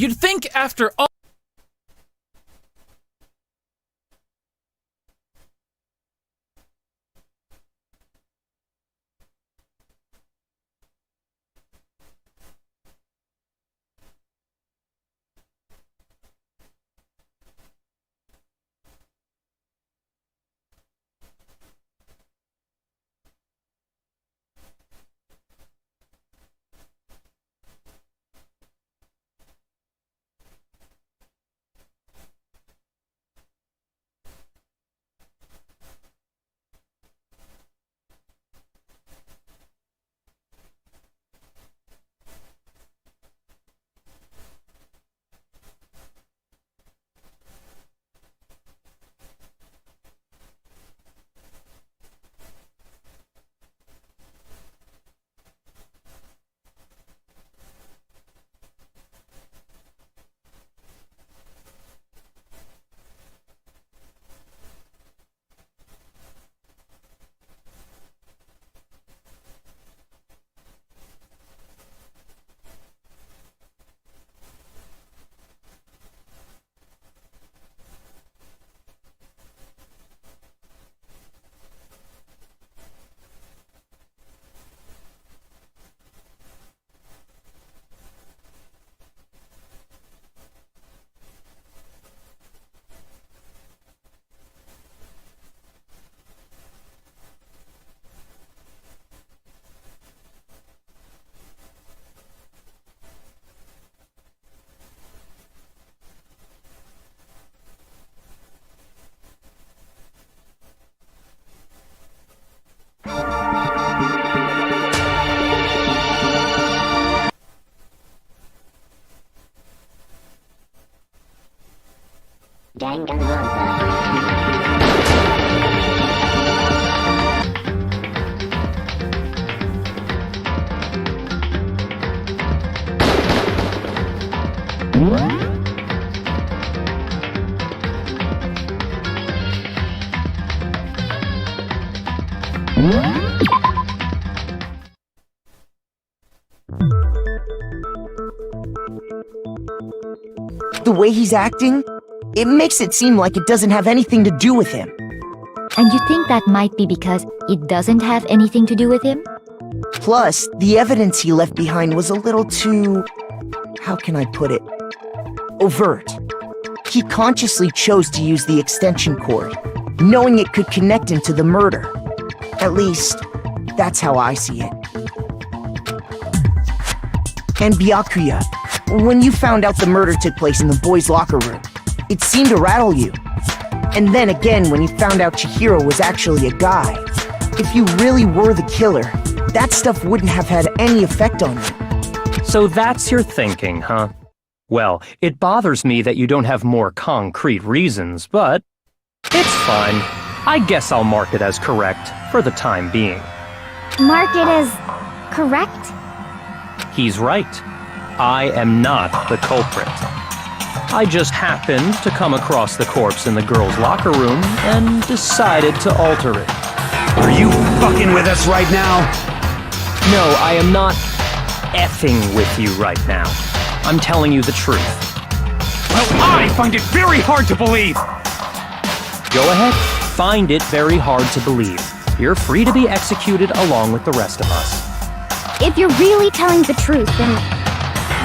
You'd think after all... The way he's acting, it makes it seem like it doesn't have anything to do with him. And you think that might be because it doesn't have anything to do with him? Plus, the evidence he left behind was a little too... how can I put it? Overt. He consciously chose to use the extension cord, knowing it could connect him to the murder. At least, that's how I see it. And Byakuya, when you found out the murder took place in the boys' locker room, it seemed to rattle you. And then again when you found out Chihiro was actually a guy. If you really were the killer, that stuff wouldn't have had any effect on you. So that's your thinking, huh? Well, it bothers me that you don't have more concrete reasons, but it's fine. I guess I'll mark it as correct for the time being. Mark it as correct? He's right. I am not the culprit. I just happened to come across the corpse in the girls' locker room and decided to alter it. Are you fucking with us right now? No, I am not effing with you right now. I'm telling you the truth. Well, I find it very hard to believe! Go ahead, find it very hard to believe. You're free to be executed along with the rest of us. If you're really telling the truth, then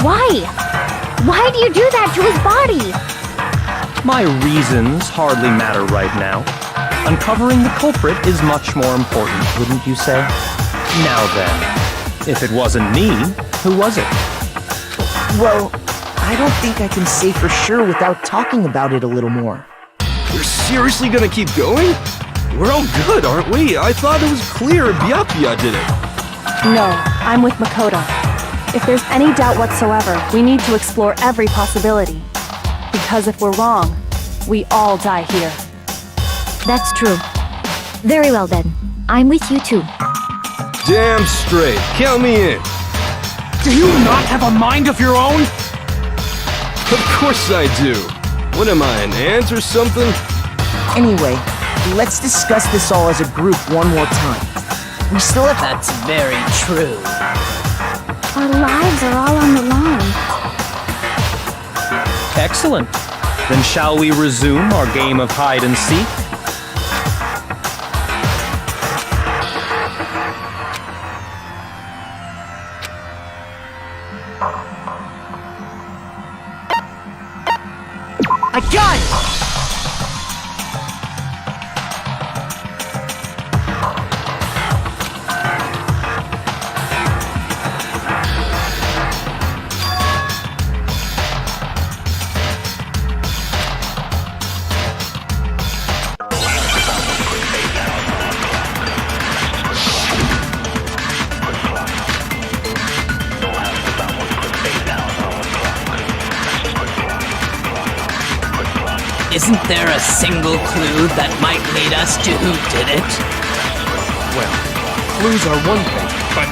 why? Why do you do that to his body? My reasons hardly matter right now. Uncovering the culprit is much more important, wouldn't you say? Now then, if it wasn't me, who was it? Well, I don't think I can say for sure without talking about it a little more. You're seriously gonna keep going? We're all good, aren't we? I thought it was clear Byakuya did it. No, I'm with Makoto. If there's any doubt whatsoever, we need to explore every possibility. Because if we're wrong, we all die here. That's true. Very well then. I'm with you too. Damn straight. Count me in. Do you not have a mind of your own? Of course I do. What am I, an ant or something? Anyway, let's discuss this all as a group one more time. We still have... That's very true. Our lives are all on the line. Excellent. Then shall we resume our game of hide and seek? I got it! Isn't there a single clue that might lead us to who did it? Well, clues are one thing, but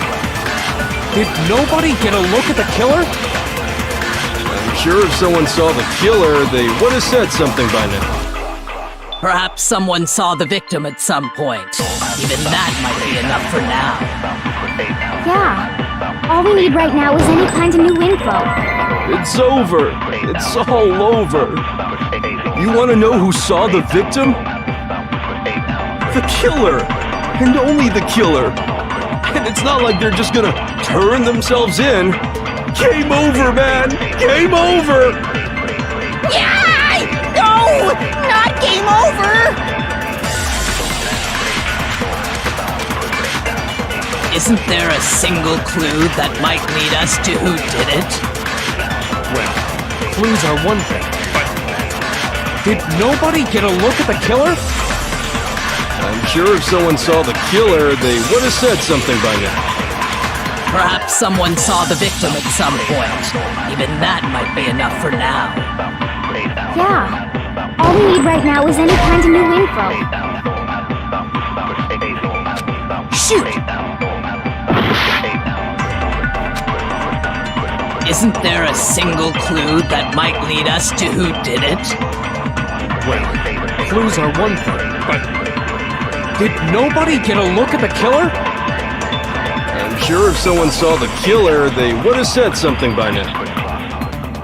did nobody get a look at the killer? I'm sure if someone saw the killer, they would have said something by now. Perhaps someone saw the victim at some point. Even that might be enough for now. Yeah. All we need right now is any kind of new info. It's over. It's all over. You want to know who saw the victim? The killer! And only the killer! And it's not like they're just gonna turn themselves in. Game over, man! Game over! Yeah! No! Not game over! Isn't there a single clue that might lead us to who did it? Well, clues are one thing, but did nobody get a look at the killer? I'm sure if someone saw the killer, they would have said something by now. Perhaps someone saw the victim at some point. Even that might be enough for now. Yeah. All we need right now is any kind of new info. Shoot! Isn't there a single clue that might lead us to who did it? Well, clues are one thing, but did nobody get a look at the killer? I'm sure if someone saw the killer, they would have said something by now.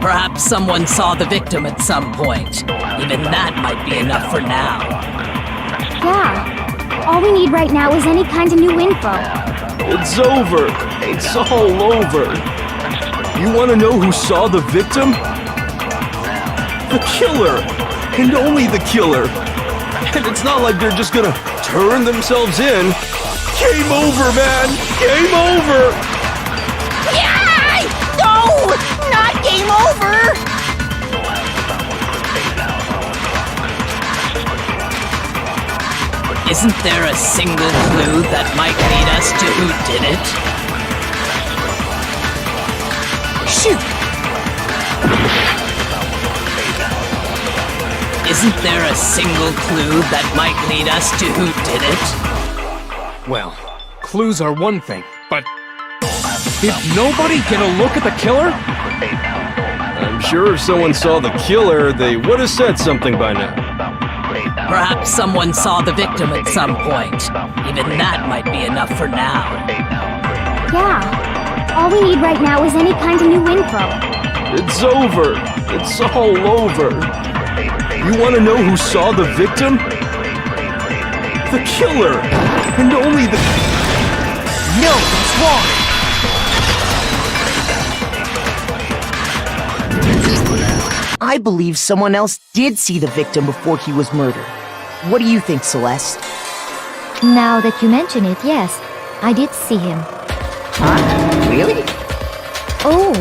Perhaps someone saw the victim at some point. Even that might be enough for now. Yeah. All we need right now is any kind of new info. It's over. It's all over. You want to know who saw the victim? The killer! And only the killer! And it's not like they're just gonna turn themselves in. Game over, man! Game over! Yeah! No! Not game over! Isn't there a single clue that might lead us to who did it? Shoot! Isn't there a single clue that might lead us to who did it? Well, clues are one thing, but did nobody get a look at the killer? I'm sure if someone saw the killer, they would have said something by now. Perhaps someone saw the victim at some point. Even that might be enough for now. Yeah. All we need right now is any kind of new info. It's over. It's all over. You want to know who saw the victim? The killer! And only the... No, that's wrong! I believe someone else did see the victim before he was murdered. What do you think, Celeste? Now that you mention it, yes. I did see him. Huh? Really? Oh,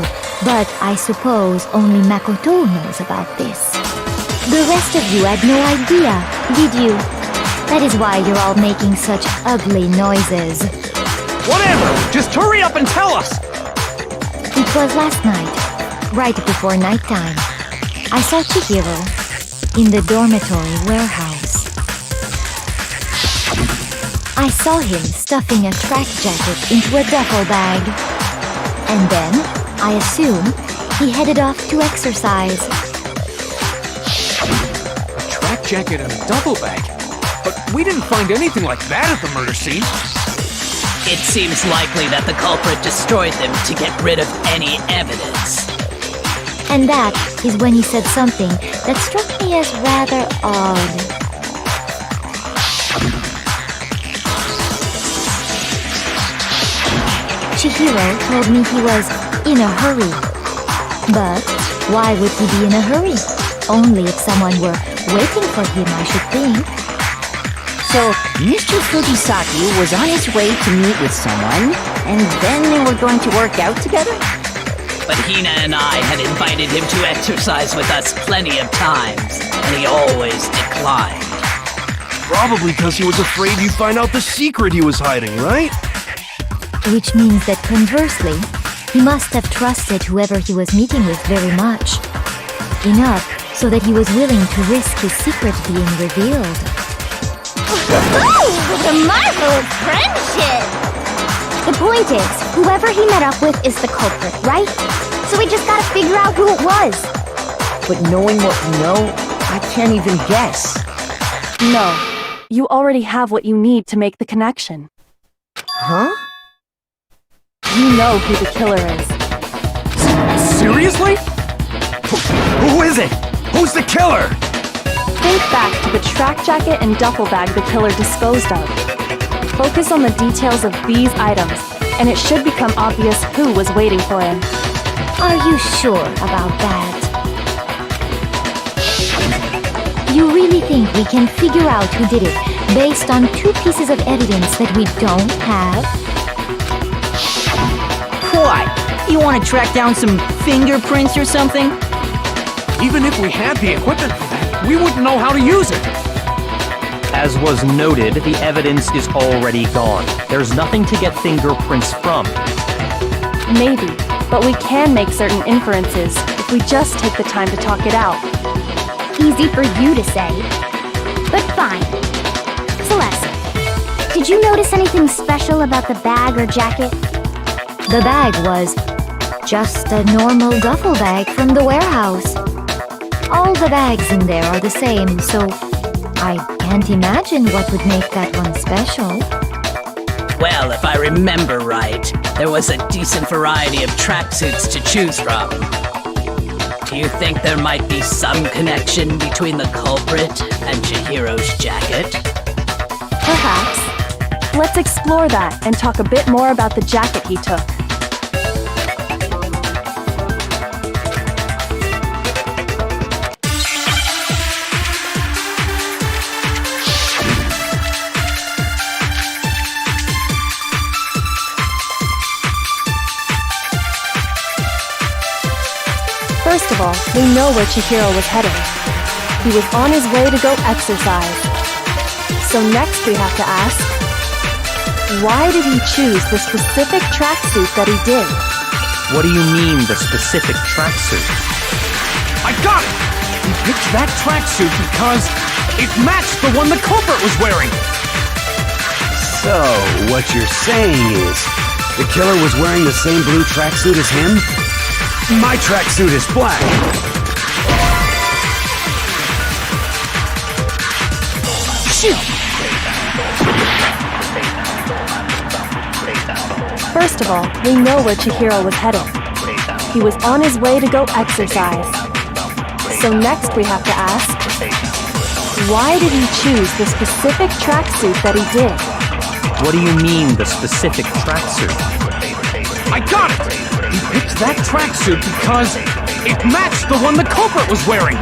but I suppose only Makoto knows about this. The rest of you had no idea, did you? That is why you're all making such ugly noises. Whatever! Just hurry up and tell us! It was last night, right before nighttime. I saw Chihiro in the dormitory warehouse. I saw him stuffing a track jacket into a duffel bag. And then, I assume, he headed off to exercise. A track jacket and a duffel bag? But we didn't find anything like that at the murder scene. It seems likely that the culprit destroyed them to get rid of any evidence. And that is when he said something that struck me as rather odd. Chihiro told me he was in a hurry. But why would he be in a hurry? Only if someone were waiting for him, I should think. So, Mr. Fujisaki was on his way to meet with someone, and then they were going to work out together? But Hina and I had invited him to exercise with us plenty of times, and he always declined. Probably because he was afraid you'd find out the secret he was hiding, right? Which means that conversely, he must have trusted whoever he was meeting with very much. Enough so that he was willing to risk his secret being revealed. What a marvelous friendship! The point is, whoever he met up with is the culprit, right? So we just gotta figure out who it was. But knowing what we know, I can't even guess. No, you already have what you need to make the connection. Huh? You know who the killer is. Seriously? Who is it? Who's the killer? Think back to the track jacket and duffel bag the killer disposed of. Focus on the details of these items, and it should become obvious who was waiting for him. Are you sure about that? You really think we can figure out who did it based on 2 pieces of evidence that we don't have? What? You want to track down some fingerprints or something? Even if we had the equipment for that, we wouldn't know how to use it. As was noted, the evidence is already gone. There's nothing to get fingerprints from. Maybe, but we can make certain inferences if we just take the time to talk it out. Easy for you to say. But fine. Celeste, did you notice anything special about the bag or jacket? The bag was just a normal duffel bag from the warehouse. All the bags in there are the same, so I can't imagine what would make that one special. Well, if I remember right, there was a decent variety of tracksuits to choose from. Do you think there might be some connection between the culprit and Chihiro's jacket? Perhaps. Let's explore that and talk a bit more about the jacket he took. First of all, we know where Chihiro was heading. He was on his way to go exercise. So next we have to ask, why did he choose the specific tracksuit that he did? What do you mean, the specific tracksuit? I got it! He picked that tracksuit because it matched the one the culprit was wearing. So, what you're saying is, the killer was wearing the same blue tracksuit as him? My tracksuit is black. Shoot! First of all, we know where Chihiro was heading. He was on his way to go exercise. So next we have to ask, why did he choose the specific tracksuit that he did? What do you mean, the specific tracksuit? I got it! He picked that tracksuit because it matched the one the culprit was wearing.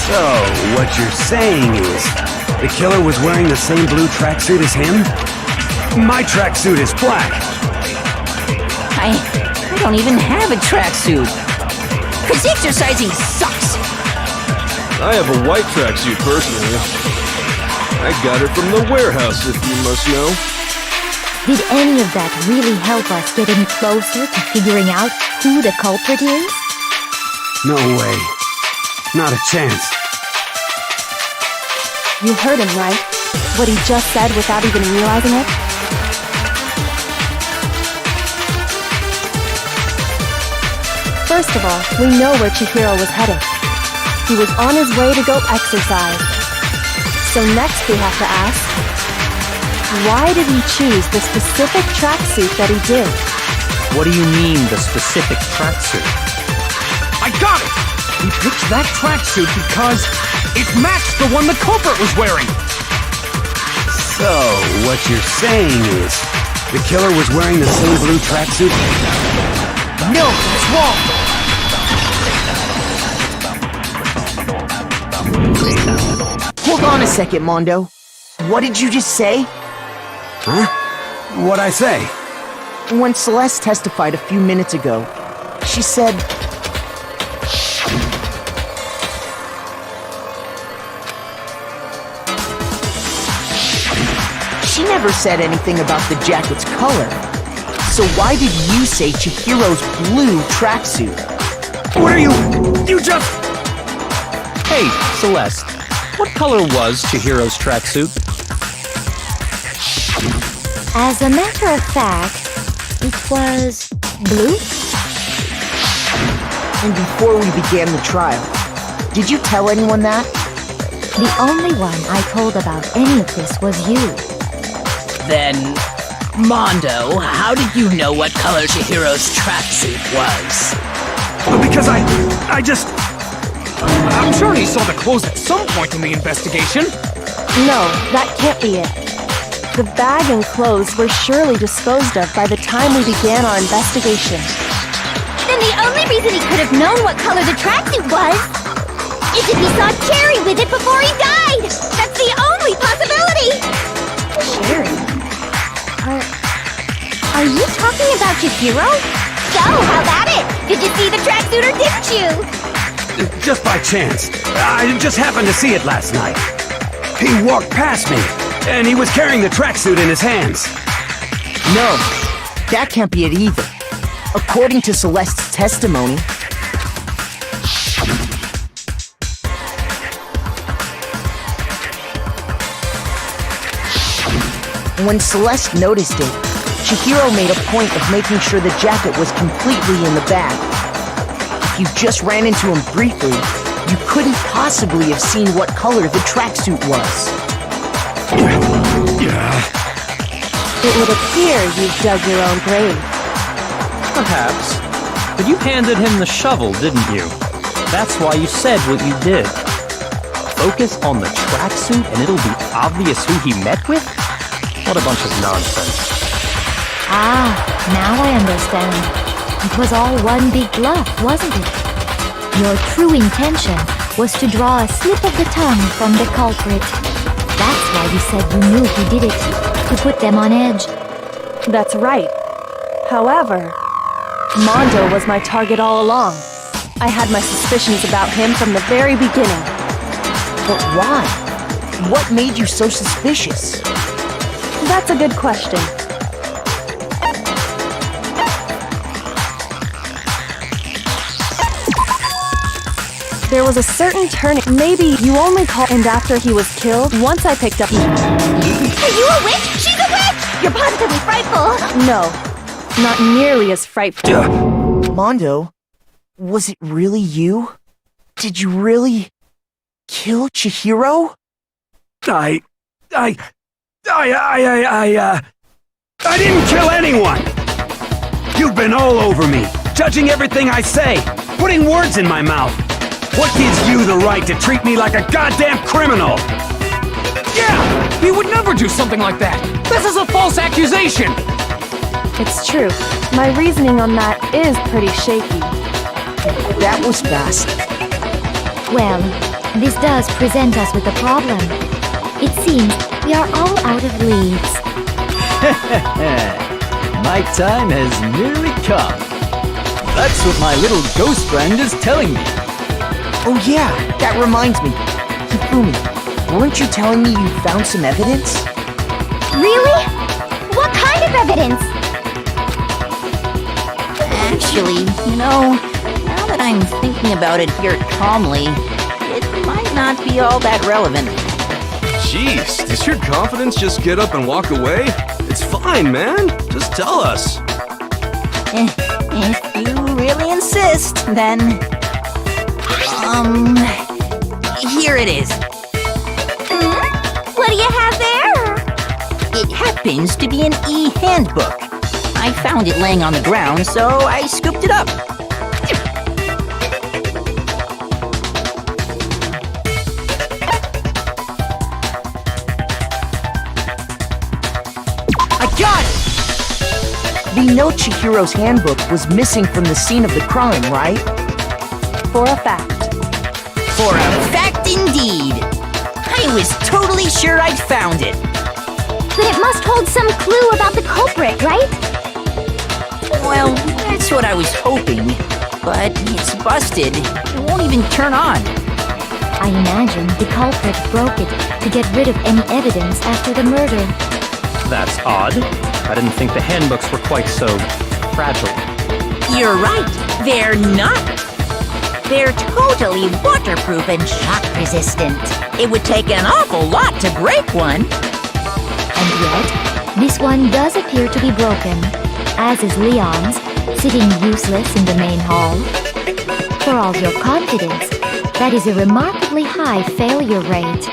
So, what you're saying is, the killer was wearing the same blue tracksuit as him? My tracksuit is black. I don't even have a tracksuit. Cause exercising sucks. I have a white tracksuit personally. I got it from the warehouse, if you must know. Did any of that really help us get any closer to figuring out who the culprit is? No way. Not a chance. You heard him, right? What he just said without even realizing it? First of all, we know where Chihiro was heading. He was on his way to go exercise. So next we have to ask, why did he choose the specific tracksuit that he did? What do you mean, the specific tracksuit? I got it! He picked that tracksuit because it matched the one the culprit was wearing! So, what you're saying is, the killer was wearing the same blue tracksuit? No, that's wrong! Hold on a second, Mondo. What did you just say? Huh? What'd I say? When Celeste testified a few minutes ago, she said... She never said anything about the jacket's color. So why did you say Chihiro's blue tracksuit? What are you... You just... Hey, Celeste, what color was Chihiro's tracksuit? As a matter of fact, it was blue? And before we began the trial, did you tell anyone that? The only one I told about any of this was you. Then, Mondo, how did you know what color Chihiro's tracksuit was? Because I just... I'm sure he saw the clothes at some point in the investigation. No, that can't be it. The bag and clothes were surely disposed of by the time we began our investigation. Then the only reason he could have known what color the tracksuit was is if he saw Cherry with it before he died! That's the only possibility! Cherry? Are you talking about Chihiro? So, how about it? Did you see the tracksuit or didn't you? Just by chance. I just happened to see it last night. He walked past me, and he was carrying the tracksuit in his hands. No, that can't be it either. According to Celeste's testimony, when Celeste noticed it, Chihiro made a point of making sure the jacket was completely in the bag. If you just ran into him briefly, you couldn't possibly have seen what color the tracksuit was. It would appear you've dug your own grave. Perhaps. But you handed him the shovel, didn't you? That's why you said what you did. Focus on the tracksuit and it'll be obvious who he met with? What a bunch of nonsense. Ah, now I understand. It was all one big bluff, wasn't it? Your true intention was to draw a slip of the tongue from the culprit. That's why you said you knew who did it, to put them on edge. That's right. However, Mondo was my target all along. I had my suspicions about him from the very beginning. But why? What made you so suspicious? That's a good question. There was a certain turning. Maybe you only called, and after he was killed, once I picked up... Are you a witch? She's a witch! You're positively frightful! No, not nearly as frightful. Mondo, was it really you? Did you really kill Chihiro? I didn't kill anyone! You've been all over me, judging everything I say, putting words in my mouth. What gives you the right to treat me like a goddamn criminal? Yeah! He would never do something like that! This is a false accusation! It's true. My reasoning on that is pretty shaky. That was fast. Well, this does present us with a problem. It seems we are all out of leads. My time has nearly come. That's what my little ghost friend is telling me. Oh yeah, that reminds me. Hifumi, weren't you telling me you found some evidence? Really? What kind of evidence? Actually, now that I'm thinking about it here calmly, it might not be all that relevant. Jeez, does your confidence just get up and walk away? It's fine, man. Just tell us. If you really insist, then... here it is. What do you have there? It happens to be an e-handbook. I found it laying on the ground, so I scooped it up. We know Chihiro's handbook was missing from the scene of the crime, right? For a fact. For a fact indeed. I was totally sure I'd found it. But it must hold some clue about the culprit, right? Well, that's what I was hoping. But it's busted. It won't even turn on. I imagine the culprit broke it to get rid of any evidence after the murder. That's odd. I didn't think the handbooks were quite so fragile. You're right. They're not. They're totally waterproof and shock resistant. It would take an awful lot to break one. And yet, this one does appear to be broken, as is Leon's, sitting useless in the main hall. For all your confidence, that is a remarkably high failure rate.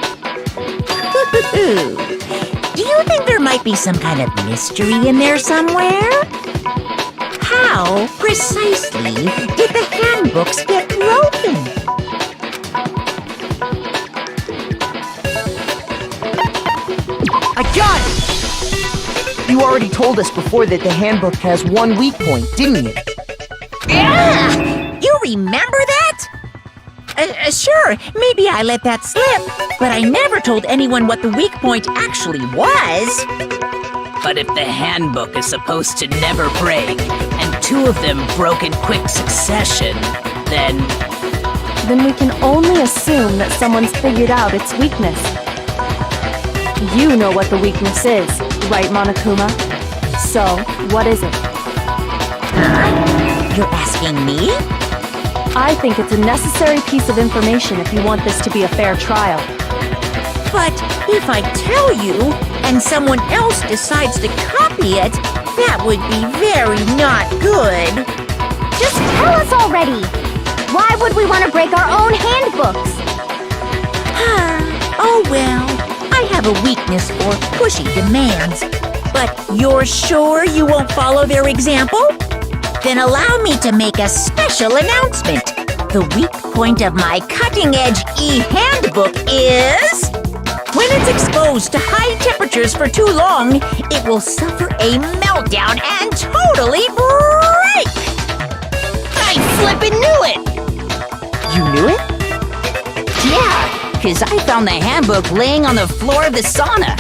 Do you think there might be some kind of mystery in there somewhere? How precisely did the handbooks get broken? I got it! You already told us before that the handbook has one weak point, didn't you? Yeah! You remember that? Sure, maybe I let that slip, but I never told anyone what the weak point actually was. But if the handbook is supposed to never break, and two of them broke in quick succession, then Then we can only assume that someone's figured out its weakness. You know what the weakness is, right, Monokuma? So, what is it? You're asking me? I think it's a necessary piece of information if you want this to be a fair trial. But if I tell you, and someone else decides to copy it, that would be very not good. Just tell us already! Why would we want to break our own handbooks? Oh well, I have a weakness for pushy demands. But you're sure you won't follow their example? Then allow me to make a special announcement. The weak point of my cutting-edge e-handbook is... when it's exposed to high temperatures for too long, it will suffer a meltdown and totally break! I flippin' knew it! You knew it? Yeah, because I found the handbook laying on the floor of the sauna.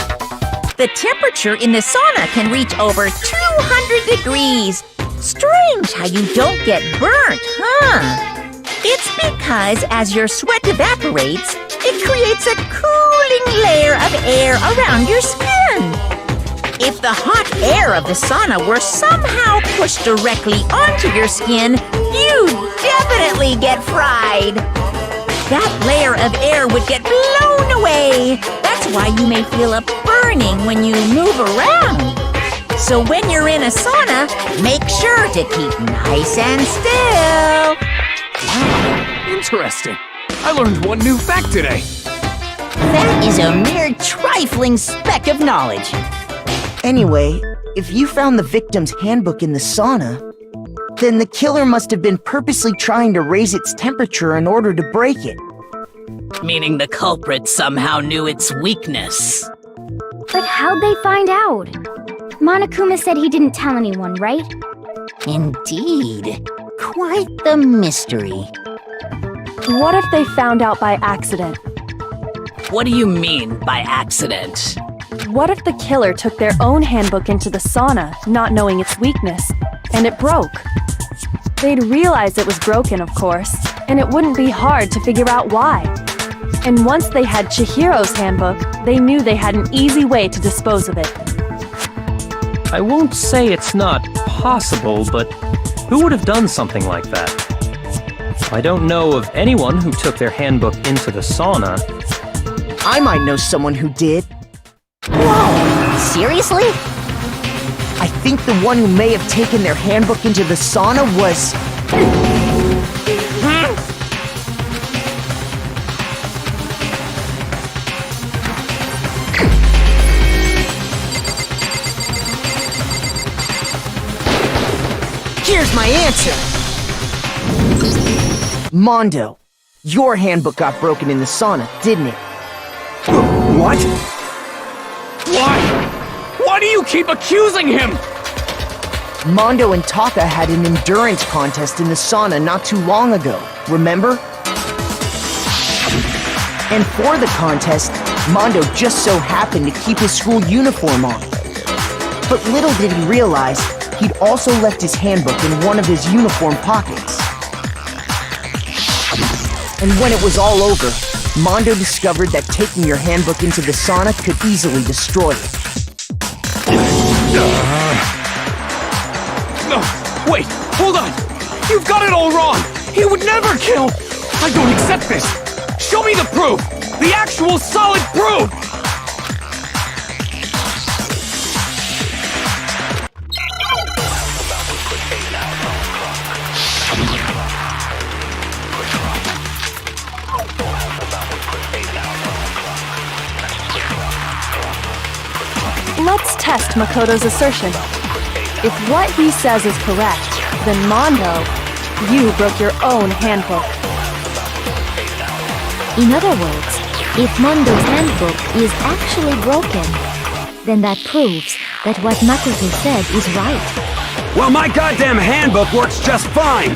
The temperature in the sauna can reach over 200 degrees. Strange how you don't get burnt, huh? It's because as your sweat evaporates, it creates a cooling layer of air around your skin. If the hot air of the sauna were somehow pushed directly onto your skin, you'd definitely get fried. That layer of air would get blown away. That's why you may feel a burning when you move around. So when you're in a sauna, make sure to keep nice and still. Interesting. I learned one new fact today. That is a mere trifling speck of knowledge. Anyway, if you found the victim's handbook in the sauna, then the killer must have been purposely trying to raise its temperature in order to break it. meaning the culprit somehow knew its weakness. But how'd they find out? Monokuma said he didn't tell anyone, right? Indeed. Quite the mystery. What if they found out by accident? What do you mean by accident? What if the killer took their own handbook into the sauna, not knowing its weakness, and it broke? They'd realize it was broken, of course, and it wouldn't be hard to figure out why. And once they had Chihiro's handbook, they knew they had an easy way to dispose of it. I won't say it's not possible, but who would have done something like that? I don't know of anyone who took their handbook into the sauna. I might know someone who did. Whoa! Seriously? I think the one who may have taken their handbook into the sauna was... Here's my answer! Mondo, your handbook got broken in the sauna, didn't it? What? Why? Why do you keep accusing him? Mondo and Taka had an endurance contest in the sauna not too long ago, remember? And for the contest, Mondo just so happened to keep his school uniform on. But little did he realize, he'd also left his handbook in one of his uniform pockets. And when it was all over, Mondo discovered that taking your handbook into the sauna could easily destroy it. No, wait, hold on! You've got it all wrong! He would never kill! I don't accept this! Show me the proof! The actual solid proof! Let's test Makoto's assertion. If what he says is correct, then Mondo, you broke your own handbook. In other words, if Mondo's handbook is actually broken, then that proves that what Makoto said is right. Well, my goddamn handbook works just fine!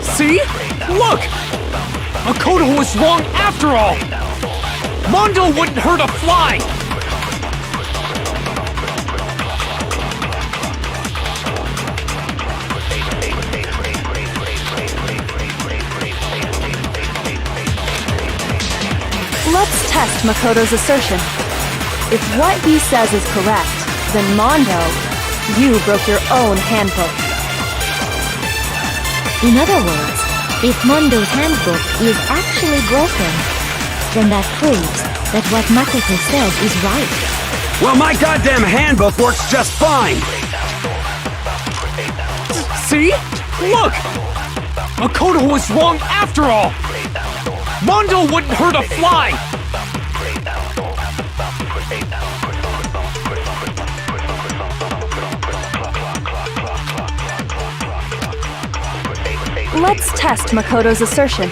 See? Look! Makoto was wrong after all! Mondo wouldn't hurt a fly! Let's test Makoto's assertion. If what he says is correct, then Mondo, you broke your own handbook. In other words, if Mondo's handbook is actually broken, then that proves that what Makoto said is right. Well, my goddamn handbook works just fine! See? Look! Makoto was wrong after all! Mondo wouldn't hurt a fly! Let's test Makoto's assertion.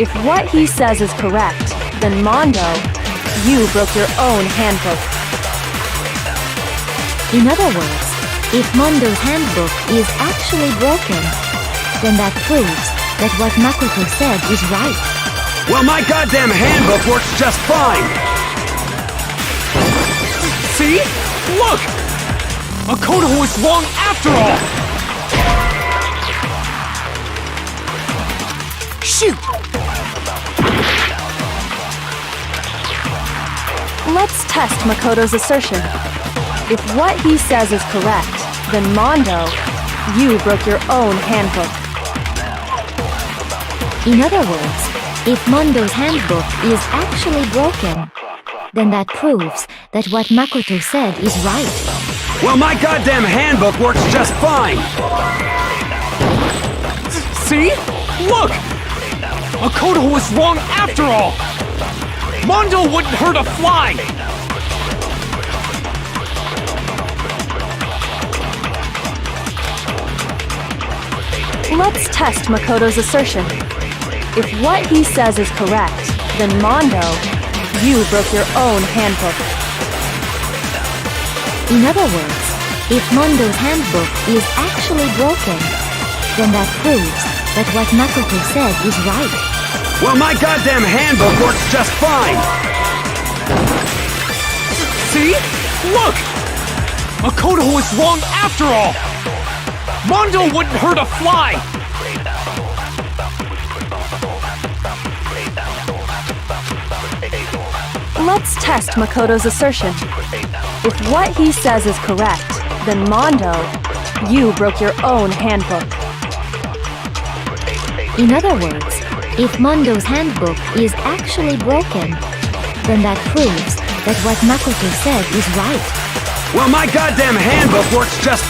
If what he says is correct, then Mondo, you broke your own handbook. In other words, if Mondo's handbook is actually broken, then that proves that what Makoto said is right. Well, my goddamn handbook works just fine! See? Look! Makoto was wrong after all! Shoot! Let's test Makoto's assertion. If what he says is correct, then Mondo, you broke your own handbook. In other words, if Mondo's handbook is actually broken, then that proves that what Makoto said is right. Well, my goddamn handbook works just fine! See? Look! Makoto was wrong after all! Mondo wouldn't hurt a fly! Let's test Makoto's assertion. If what he says is correct, then Mondo, you broke your own handbook. In other words, if Mondo's handbook is actually broken, then that proves that what Makoto said is right. Well, my goddamn handbook works just fine! See? Look! Makoto was wrong after all! Mondo wouldn't hurt a fly! Let's test Makoto's assertion. If what he says is correct, then Mondo, you broke your own handbook. In other words, if Mondo's handbook is actually broken, then that proves that what Makoto said is right. Well, my goddamn handbook works just...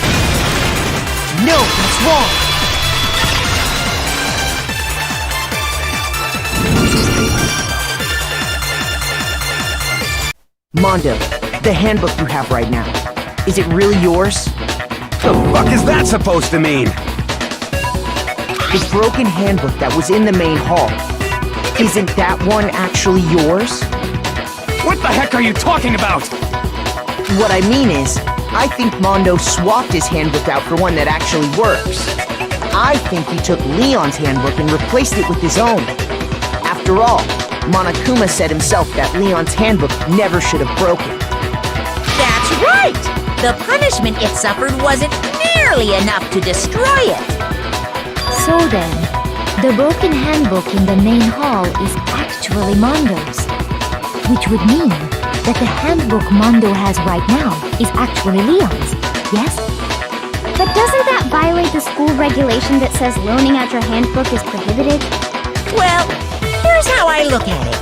No, that's wrong! Mondo, the handbook you have right now, is it really yours? The fuck is that supposed to mean? The broken handbook that was in the main hall, isn't that one actually yours? What the heck are you talking about? What I mean is, I think Mondo swapped his handbook out for one that actually works. I think he took Leon's handbook and replaced it with his own. After all, Monokuma said himself that Leon's handbook never should have broken. That's right! The punishment it suffered wasn't nearly enough to destroy it. So then, the broken handbook in the main hall is actually Mondo's. Which would mean that the handbook Mondo has right now is actually Leon's, yes? But doesn't that violate the school regulation that says loaning out your handbook is prohibited? Well, here's how I look at it.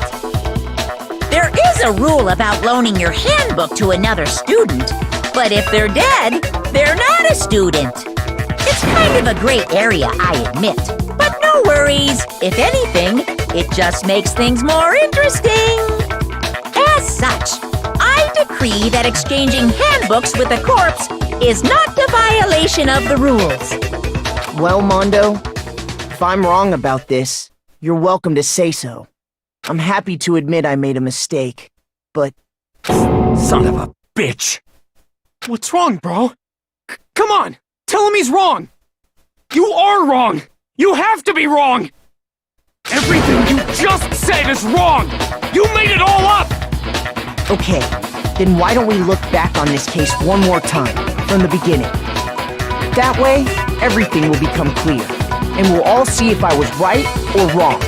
There is a rule about loaning your handbook to another student, but if they're dead, they're not a student. It's kind of a gray area, I admit. But no worries. If anything, it just makes things more interesting. As such, I decree that exchanging handbooks with a corpse is not a violation of the rules. Well, Mondo, if I'm wrong about this, you're welcome to say so. I'm happy to admit I made a mistake, but... Son of a bitch! What's wrong, bro? Come on! Tell him he's wrong! You are wrong! You have to be wrong! Everything you just said is wrong! You made it all up! Okay, then why don't we look back on this case one more time, from the beginning? That way, everything will become clear, and we'll all see if I was right or wrong.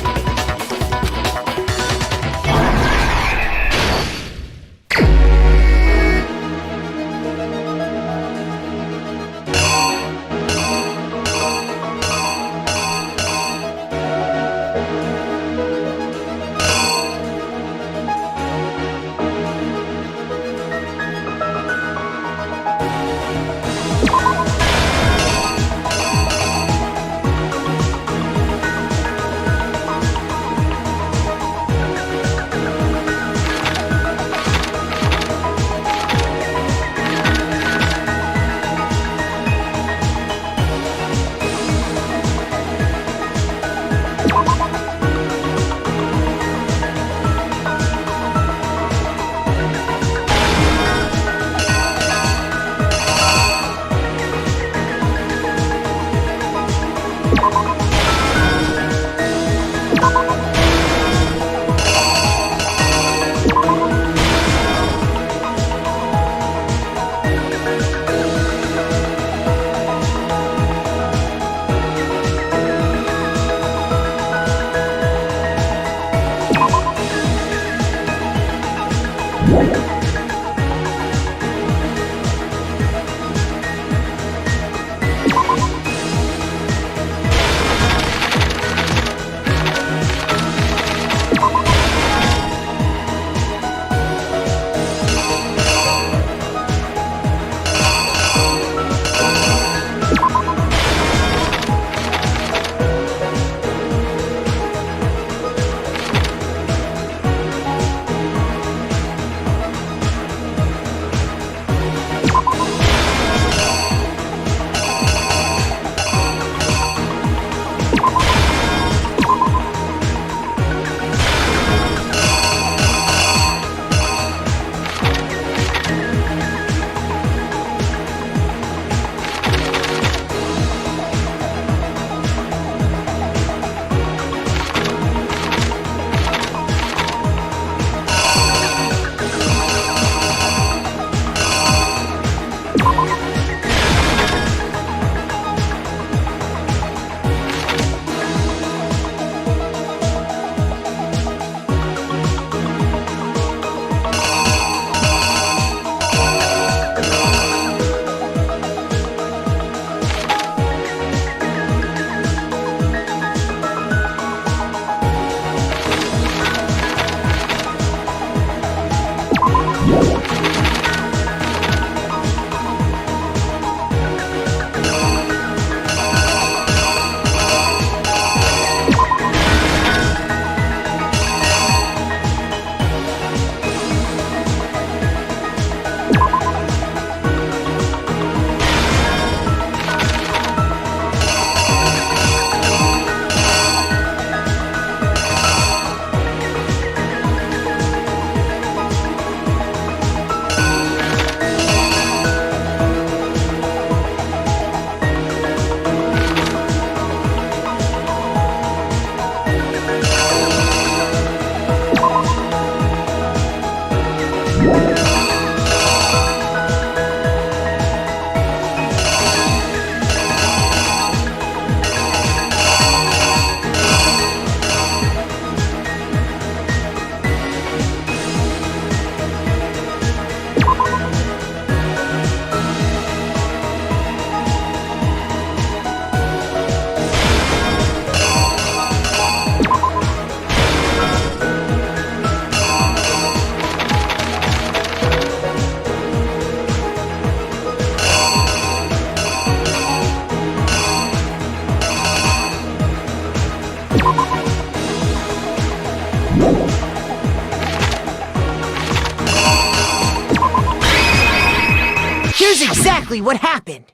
Here's exactly what happened.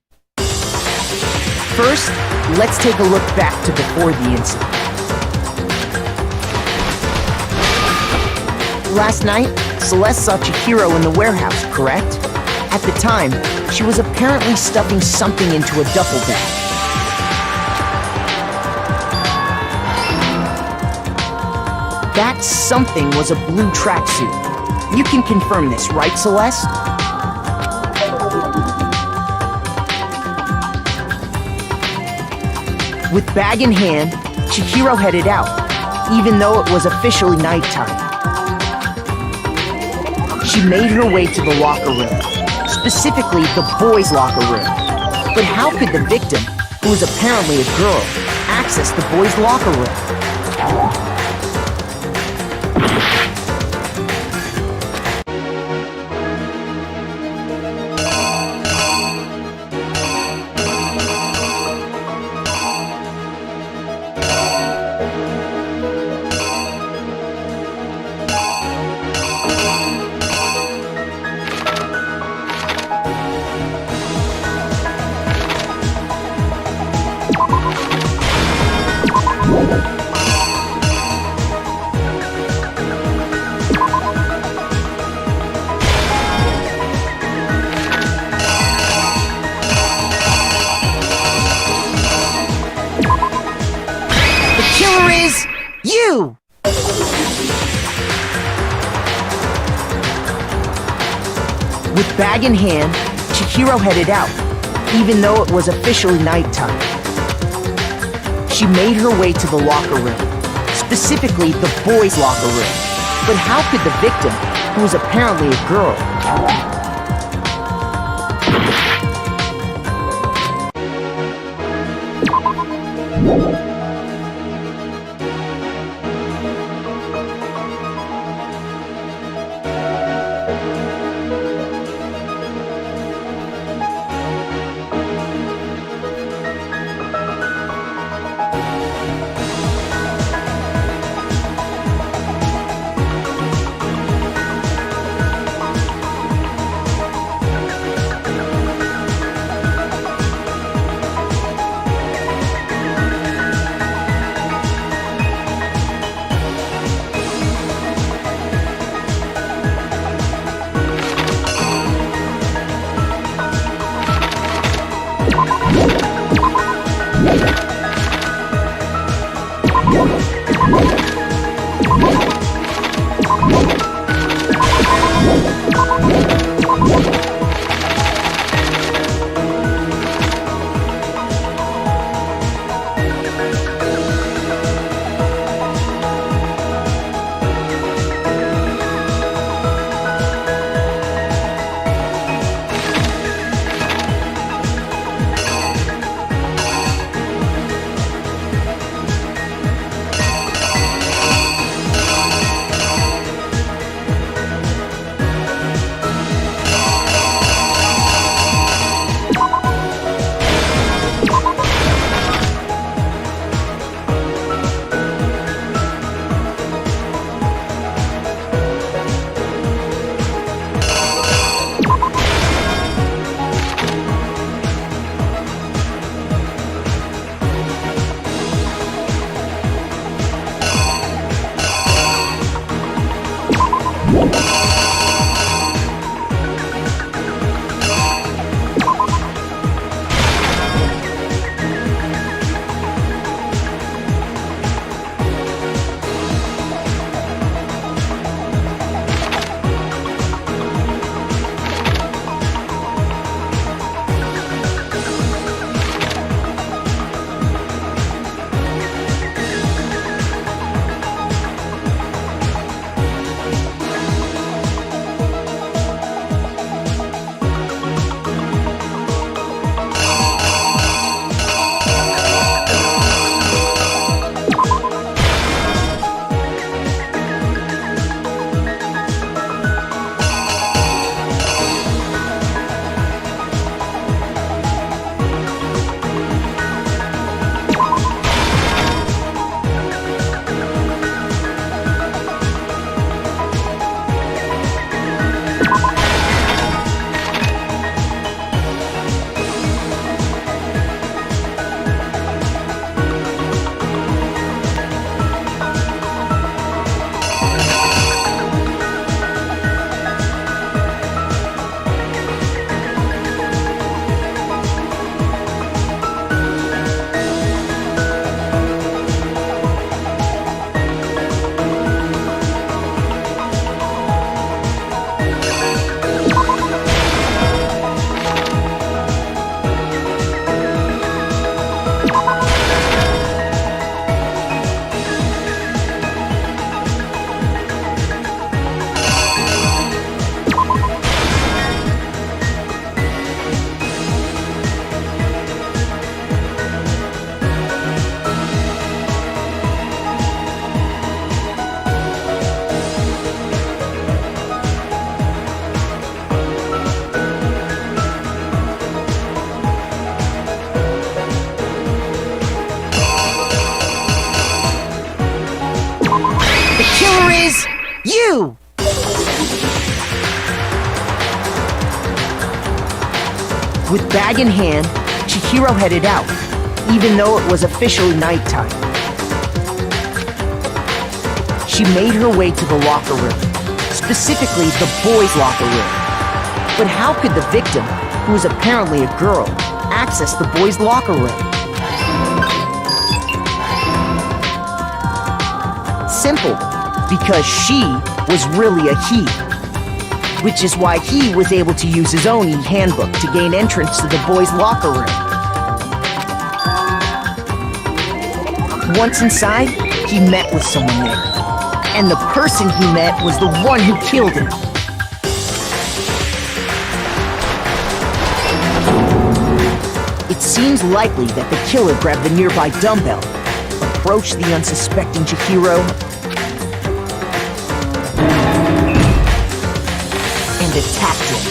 First, let's take a look back to before the incident. Last night, Celeste saw Chihiro in the warehouse, correct? At the time, she was apparently stuffing something into a duffel bag. That something was a blue tracksuit. You can confirm this, right, Celeste? With bag in hand, Chihiro headed out, even though it was officially nighttime. She made her way to the locker room, specifically the boys' locker room. But how could the victim, who was apparently a girl, access the boys' locker room? You! With bag in hand, Chihiro headed out, even though it was officially nighttime. She made her way to the locker room, specifically the boys' locker room. But how could the victim, who was apparently a girl, With bag in hand, Chihiro headed out, even though it was officially nighttime. She made her way to the locker room, specifically the boys' locker room. But how could the victim, who was apparently a girl, access the boys' locker room? Simple, because she was really a he. Which is why he was able to use his own e-handbook to gain entrance to the boys' locker room. Once inside, he met with someone there. And the person he met was the one who killed him. It seems likely that the killer grabbed the nearby dumbbell, approached the unsuspecting Chihiro, and attacked him.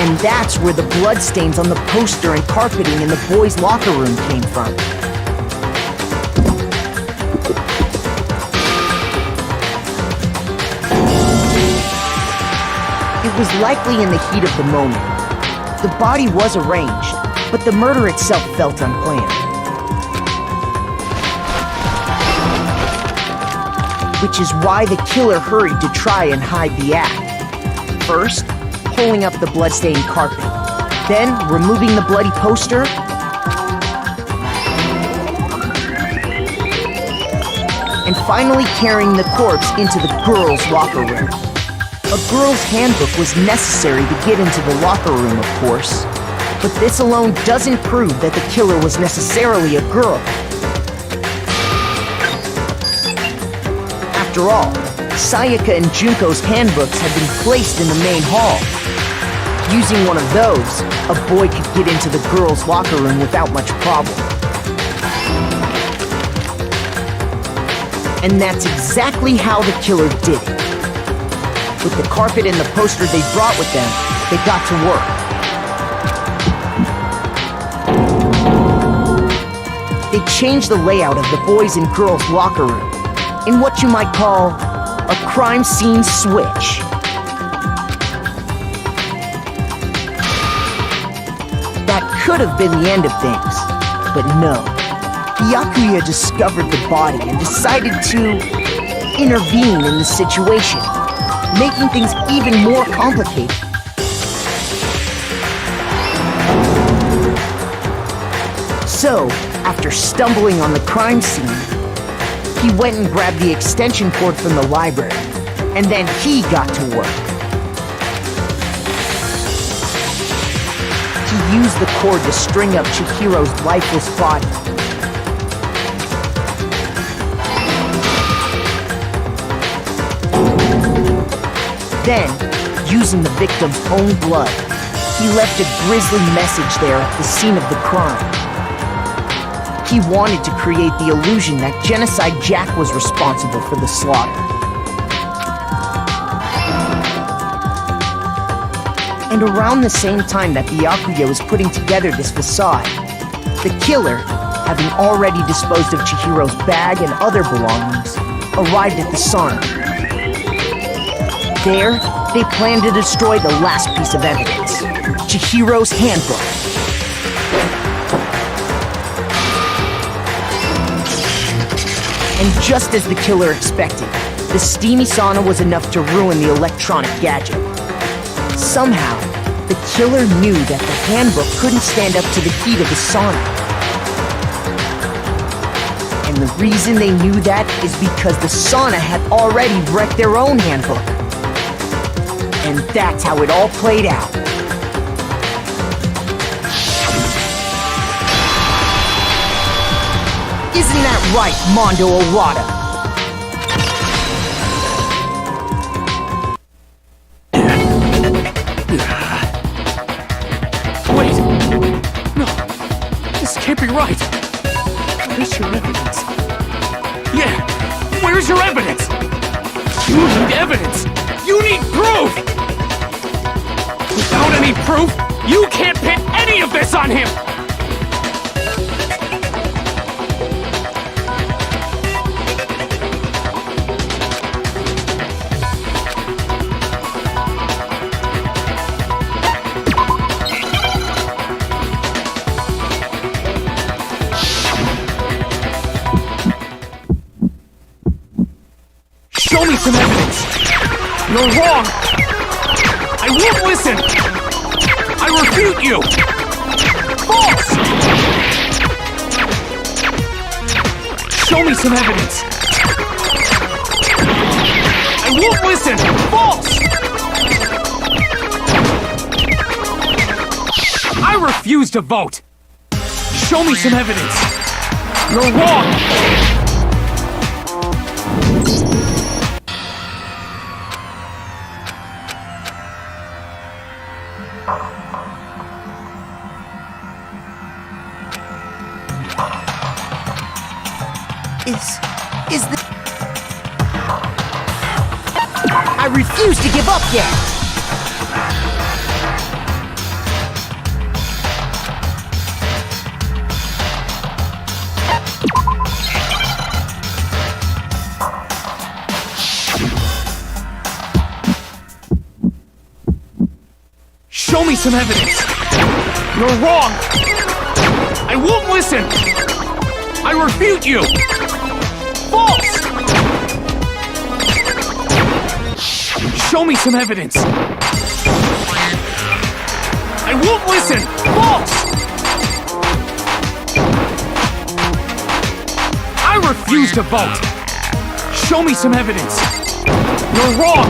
And that's where the bloodstains on the poster and carpeting in the boys' locker room came from. It was likely in the heat of the moment. The body was arranged, but the murder itself felt unplanned. Which is why the killer hurried to try and hide the act. First, pulling up the bloodstained carpet, then removing the bloody poster, and finally carrying the corpse into the girls' locker room. A girl's handbook was necessary to get into the locker room, of course, but this alone doesn't prove that the killer was necessarily a girl. After all, Sayaka and Junko's handbooks had been placed in the main hall. Using one of those, a boy could get into the girls' locker room without much problem. And that's exactly how the killer did it. With the carpet and the poster they brought with them, they got to work. They changed the layout of the boys' and girls' locker room in what you might call a crime scene switch. That could have been the end of things, but no. Byakuya discovered the body and decided to intervene in the situation, making things even more complicated. So, after stumbling on the crime scene, he went and grabbed the extension cord from the library, and then he got to work. He used the cord to string up Chihiro's lifeless body. Then, using the victim's own blood, he left a grisly message there at the scene of the crime. He wanted to create the illusion that Genocide Jack was responsible for the slaughter. And around the same time that Byakuya was putting together this facade, the killer, having already disposed of Chihiro's bag and other belongings, arrived at the sauna. There, they planned to destroy the last piece of evidence, Chihiro's handbook. And just as the killer expected, the steamy sauna was enough to ruin the electronic gadget. Somehow, the killer knew that the handbook couldn't stand up to the heat of the sauna. And the reason they knew that is because the sauna had already wrecked their own handbook. And that's how it all played out. Isn't that right, Mondo Owada? Wait! No, this can't be right. Where's your evidence? Yeah, where's your evidence? You need evidence! You need proof! Without any proof, you can't pin any of this on him! some evidence! You're wrong! I won't listen! I refute you! False! Show me some evidence! I won't listen! False! I refuse to vote! Show me some evidence! You're wrong! Is the... I refuse to give up yet! Show me some evidence! You're wrong! I won't listen! I refute you! False! Show me some evidence! I won't listen! False! I refuse to vote! Show me some evidence! You're wrong!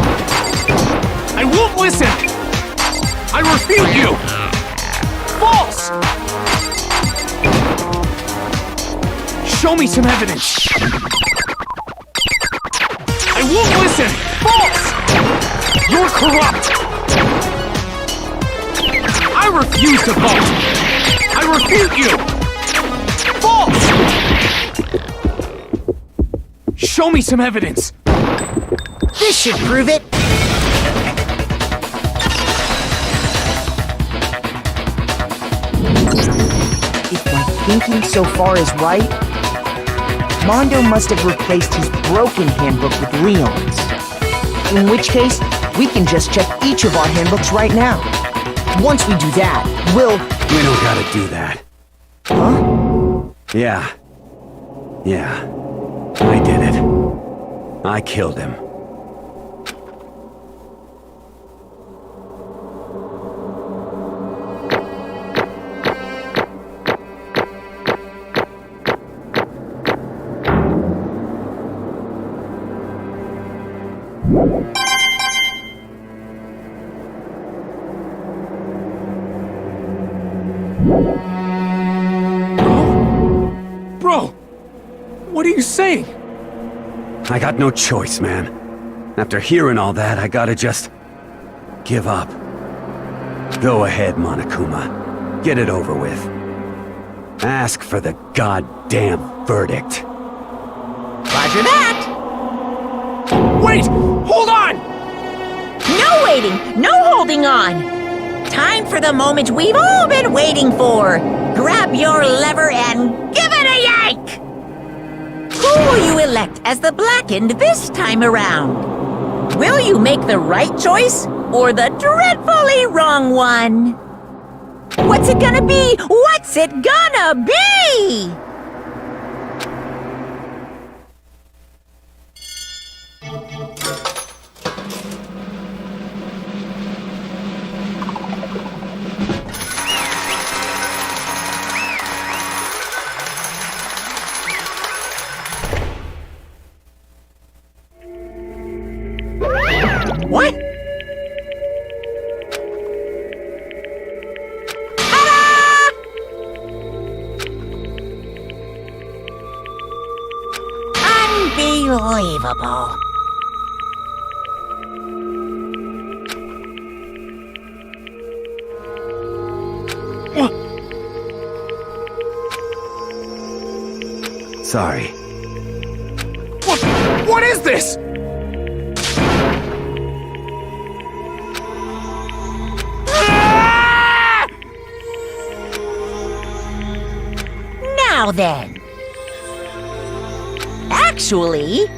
I won't listen! I refute you! False! Show me some evidence! I won't listen! False! You're corrupt! I refuse to vote! I refute you! False! Show me some evidence! This should prove it! If my thinking so far is right, Mondo must have replaced his broken handbook with Leon's. In which case, we can just check each of our handbooks right now. Once we do that, we'll... We don't gotta do that. Huh? Yeah. I did it. I killed him. Bro! What are you saying? I got no choice, man. After hearing all that, I gotta just... give up. Go ahead, Monokuma. Get it over with. Ask for the goddamn verdict. Roger that! Wait! Hold on! No waiting! No holding on! Time for the moment we've all been waiting for! Grab your lever and give it a yank! Who will you elect as the Blackened this time around? Will you make the right choice or the dreadfully wrong one? What's it gonna be? What's it gonna be? What? Unbelievable. Sorry. What is this? Ah! Now then. Actually...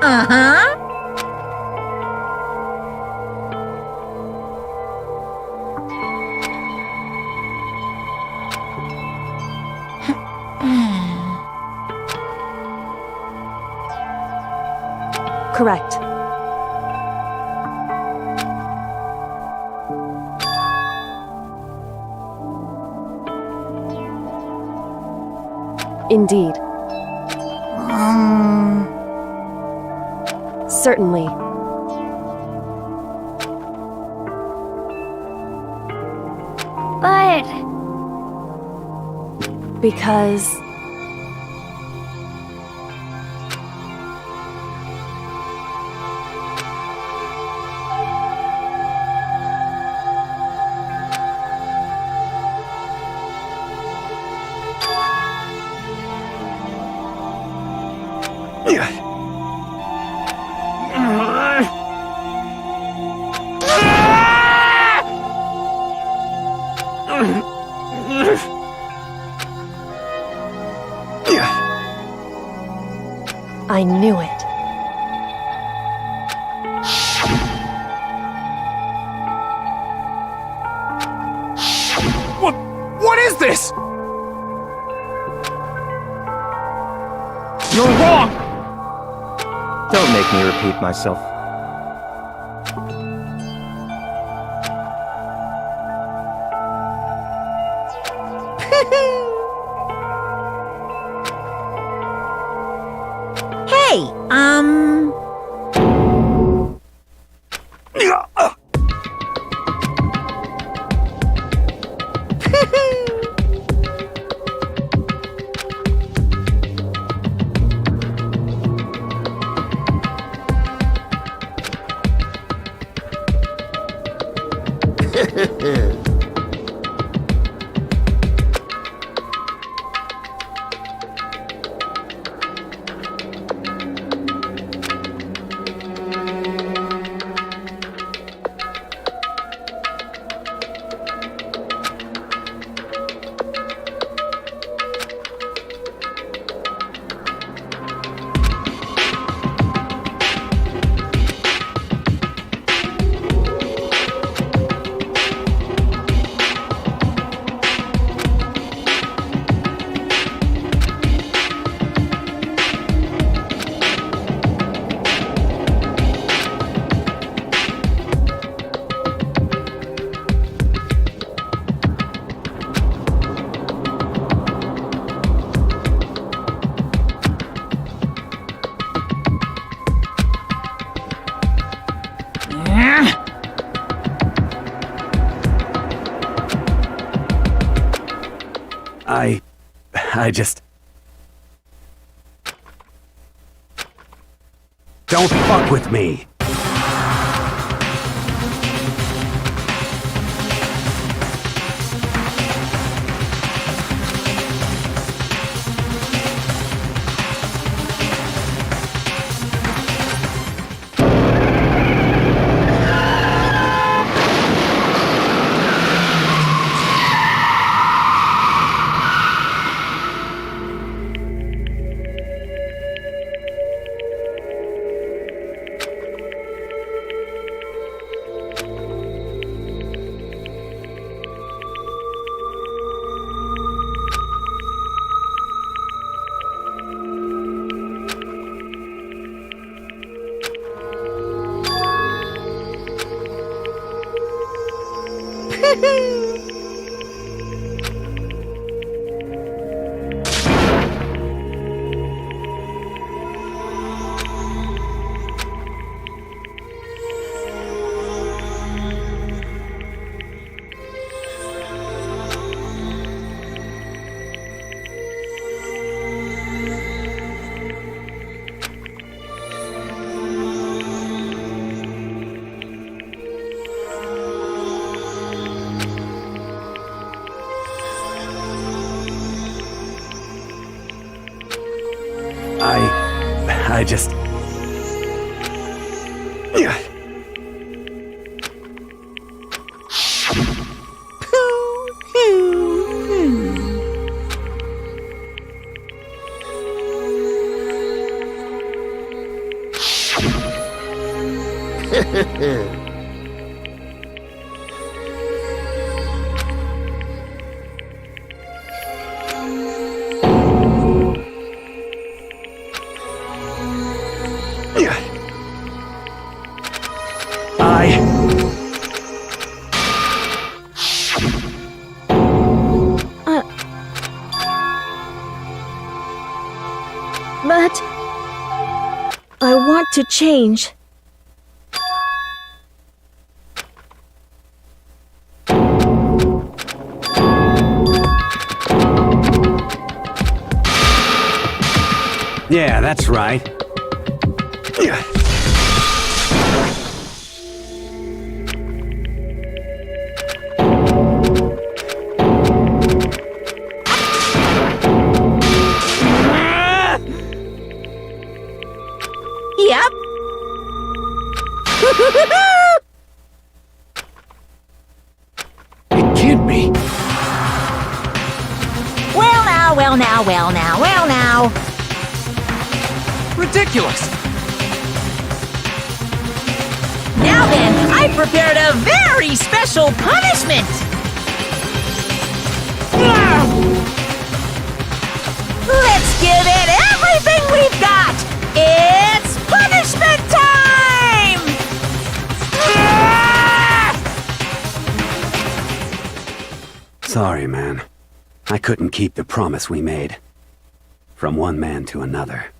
Uh-huh. Correct. Indeed. Certainly. But... Because... I knew it. What is this? You're wrong! Don't make me repeat myself. Hey, I just... Don't fuck with me! I just... But I want to change. Yeah, that's right. Yep. It can't be. Well now, well now, well now, well now. Ridiculous! Now then, I prepared a very special punishment. Let's give it everything we've got. It's punishment time! Sorry, man. I couldn't keep the promise we made. From one man to another.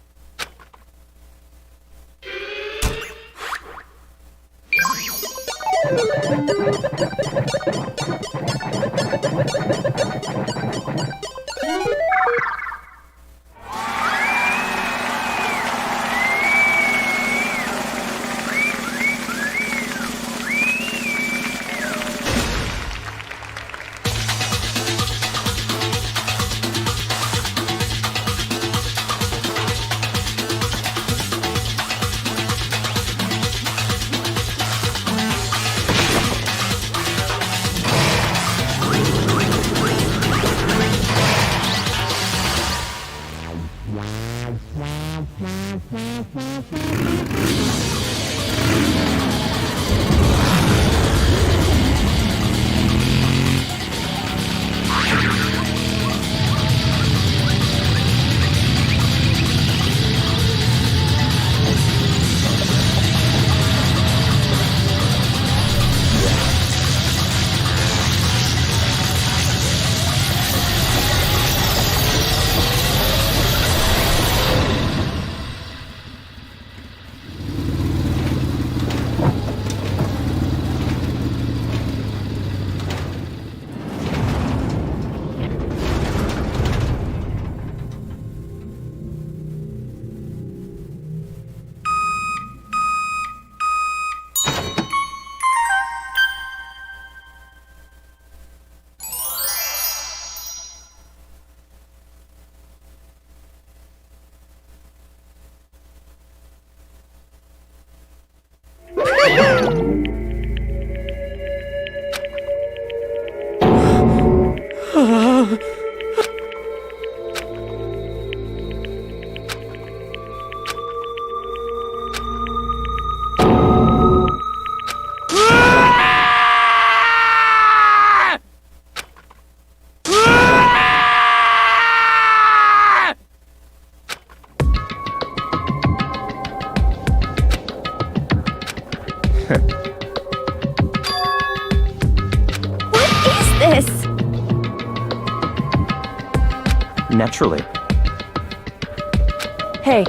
This. Naturally. Hey.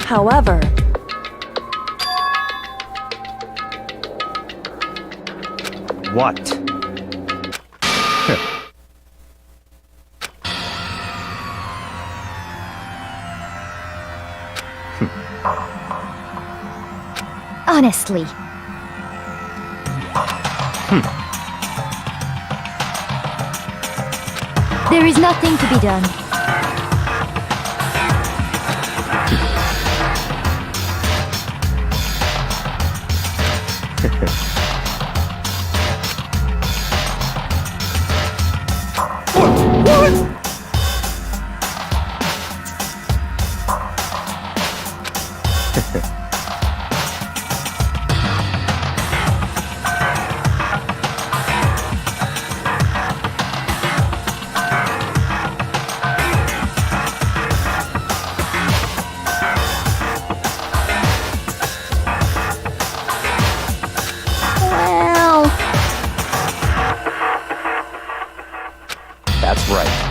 However, What? Honestly. There is nothing to be done. Well, That's right.